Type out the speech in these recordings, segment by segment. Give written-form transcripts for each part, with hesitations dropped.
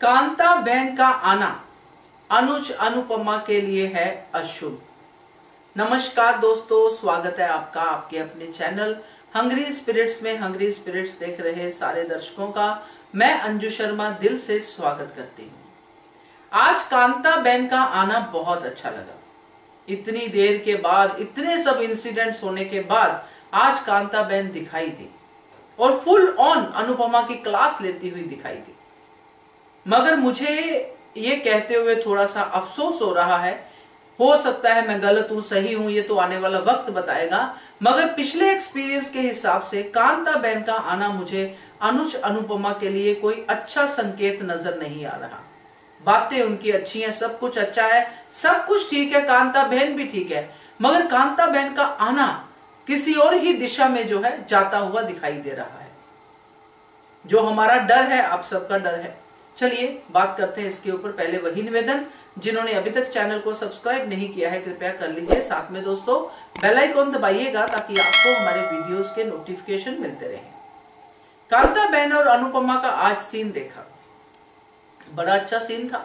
कांता बहन का आना अनुज अनुपमा के लिए है अशुभ। नमस्कार दोस्तों, स्वागत है आपका आपके अपने चैनल हंग्री स्पिरिट्स में। हंग्री स्पिरिट्स देख रहे सारे दर्शकों का मैं अंजू शर्मा दिल से स्वागत करती हूँ। आज कांता बहन का आना बहुत अच्छा लगा। इतनी देर के बाद, इतने सब इंसिडेंट्स होने के बाद आज कांता बहन दिखाई दी और फुल ऑन अनुपमा की क्लास लेती हुई दिखाई दी। मगर मुझे ये कहते हुए थोड़ा सा अफसोस हो रहा है। हो सकता है मैं गलत हूं, सही हूं, ये तो आने वाला वक्त बताएगा। मगर पिछले एक्सपीरियंस के हिसाब से कांता बहन का आना मुझे अनुज अनुपमा के लिए कोई अच्छा संकेत नजर नहीं आ रहा। बातें उनकी अच्छी हैं, सब कुछ अच्छा है, सब कुछ ठीक है, कांता बहन भी ठीक है, मगर कांता बहन का आना किसी और ही दिशा में जो है जाता हुआ दिखाई दे रहा है। जो हमारा डर है, आप सबका डर है। चलिए बात करते हैं इसके ऊपर। पहले वही निवेदन, जिन्होंने अभी तक चैनल को सब्सक्राइब नहीं किया है कृपया कर लीजिए। साथ में दोस्तों बेल आइकॉन दबाइएगा ताकि आपको हमारे वीडियोस के नोटिफिकेशन मिलते रहें। कांता बहन और अनुपमा का आज सीन देखा, बड़ा अच्छा सीन था।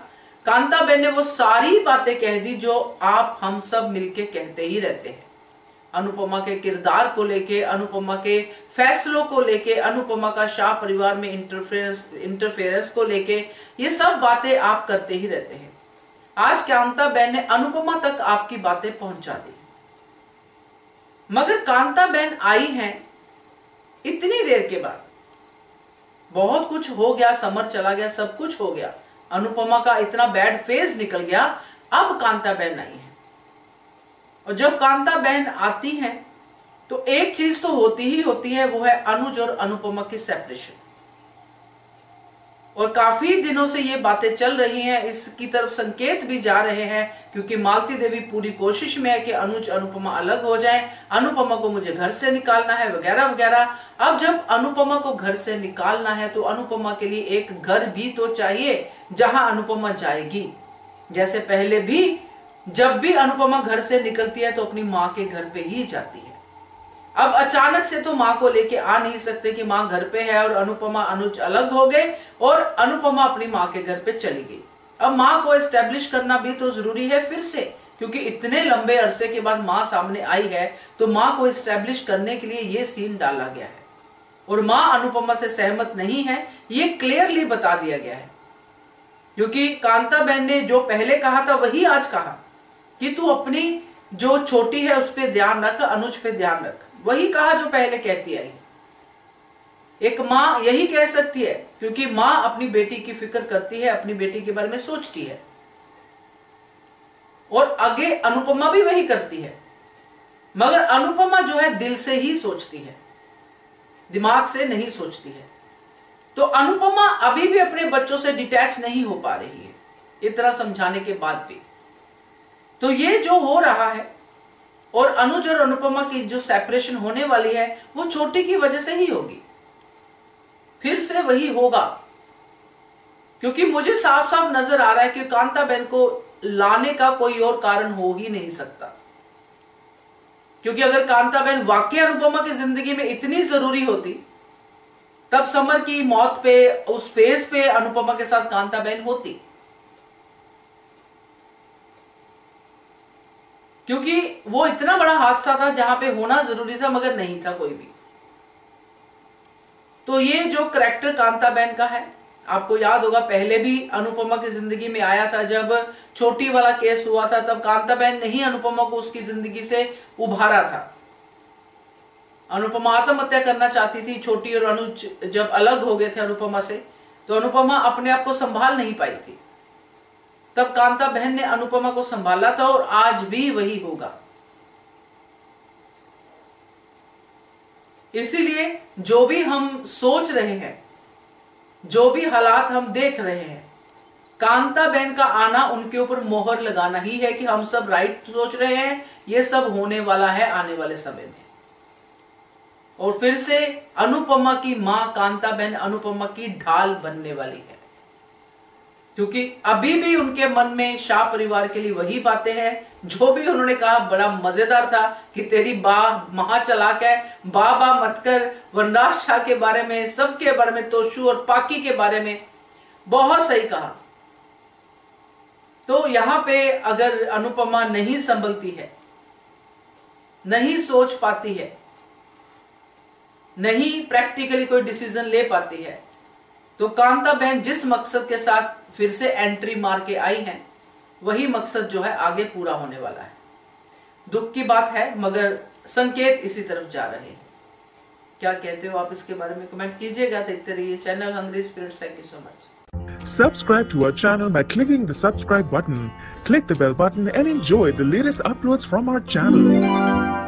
कांता बहन ने वो सारी बातें कह दी जो आप हम सब मिलके कहते ही रहते हैं। अनुपमा के किरदार को लेके, अनुपमा के फैसलों को लेके, अनुपमा का शाह परिवार में इंटरफेरेंस को लेके, ये सब बातें आप करते ही रहते हैं। आज कांता बहन ने अनुपमा तक आपकी बातें पहुंचा दी। मगर कांता बहन आई हैं इतनी देर के बाद। बहुत कुछ हो गया, समर चला गया, सब कुछ हो गया, अनुपमा का इतना बैड फेज निकल गया। अब कांता बहन आई है और जब कांता बहन आती हैं तो एक चीज तो होती ही होती है, वो है अनुज और अनुपमा की सेपरेशन। और काफी दिनों से ये बातें चल रही हैं, इसकी तरफ संकेत भी जा रहे हैं, क्योंकि मालती देवी पूरी कोशिश में है कि अनुज अनुपमा अलग हो जाएं, अनुपमा को मुझे घर से निकालना है वगैरह वगैरह। अब जब अनुपमा को घर से निकालना है तो अनुपमा के लिए एक घर भी तो चाहिए जहां अनुपमा जाएगी। जैसे पहले भी जब भी अनुपमा घर से निकलती है तो अपनी माँ के घर पे ही जाती है। अब अचानक से तो माँ को लेके आ नहीं सकते कि माँ घर पे है और अनुपमा अनुज अलग हो गए और अनुपमा अपनी माँ के घर पे चली गई। अब माँ को एस्टेब्लिश करना भी तो जरूरी है फिर से, क्योंकि इतने लंबे अरसे के बाद माँ सामने आई है तो माँ को एस्टेब्लिश करने के लिए ये सीन डाला गया है। और माँ अनुपमा से सहमत नहीं है, ये क्लियरली बता दिया गया है। क्योंकि कांता बहन ने जो पहले कहा था वही आज कहा कि तू अपनी जो छोटी है उस पर ध्यान रख, अनुज पे ध्यान रख। वही कहा जो पहले कहती आई। एक माँ यही कह सकती है, क्योंकि माँ अपनी बेटी की फिक्र करती है, अपनी बेटी के बारे में सोचती है। और आगे अनुपमा भी वही करती है, मगर अनुपमा जो है दिल से ही सोचती है, दिमाग से नहीं सोचती है। तो अनुपमा अभी भी अपने बच्चों से डिटैच नहीं हो पा रही है इतना समझाने के बाद भी। तो ये जो हो रहा है और अनुज और अनुपमा की जो सेपरेशन होने वाली है वो छोटी की वजह से ही होगी, फिर से वही होगा। क्योंकि मुझे साफ साफ नजर आ रहा है कि कांता बहन को लाने का कोई और कारण हो ही नहीं सकता। क्योंकि अगर कांता बहन वाकई अनुपमा की जिंदगी में इतनी जरूरी होती तब समर की मौत पे, उस फेज पे अनुपमा के साथ कांता बहन होती। क्योंकि वो इतना बड़ा हादसा था जहां पे होना जरूरी था मगर नहीं था कोई भी। तो ये जो करैक्टर कांता बहन का है, आपको याद होगा पहले भी अनुपमा की जिंदगी में आया था। जब छोटी वाला केस हुआ था तब कांता बहन ने ही अनुपमा को उसकी जिंदगी से उभारा था। अनुपमा आत्महत्या करना चाहती थी, छोटी और अनुज जब अलग हो गए थे अनुपमा से तो अनुपमा अपने आप को संभाल नहीं पाई थी। तब कांता बहन ने अनुपमा को संभाला था और आज भी वही होगा। इसीलिए जो भी हम सोच रहे हैं, जो भी हालात हम देख रहे हैं, कांता बहन का आना उनके ऊपर मोहर लगाना ही है कि हम सब राइट सोच रहे हैं, ये सब होने वाला है आने वाले समय में। और फिर से अनुपमा की मां कांता बहन अनुपमा की ढाल बनने वाली है। क्योंकि अभी भी उनके मन में शाह परिवार के लिए वही बातें हैं जो भी उन्होंने कहा। बड़ा मजेदार था कि तेरी बा महाचालाक है, बा मत कर। वनराज शाह के बारे में, सबके बारे में, तोशु और पाकी के बारे में बहुत सही कहा। तो यहां पे अगर अनुपमा नहीं संभलती है, नहीं सोच पाती है, नहीं प्रैक्टिकली कोई डिसीजन ले पाती है, तो कांता बहन जिस मकसद के साथ फिर से एंट्री मार के आई हैं, वही मकसद जो है आगे पूरा होने वाला है। दुख की बात है मगर संकेत इसी तरफ जा रहे हैं। क्या कहते हो आप इसके बारे में कमेंट कीजिएगा। देखते रहिए channel hungry spirits. Thank you so much. Subscribe to our channel by clicking the subscribe button. Click the bell button and enjoy the latest uploads from our channel.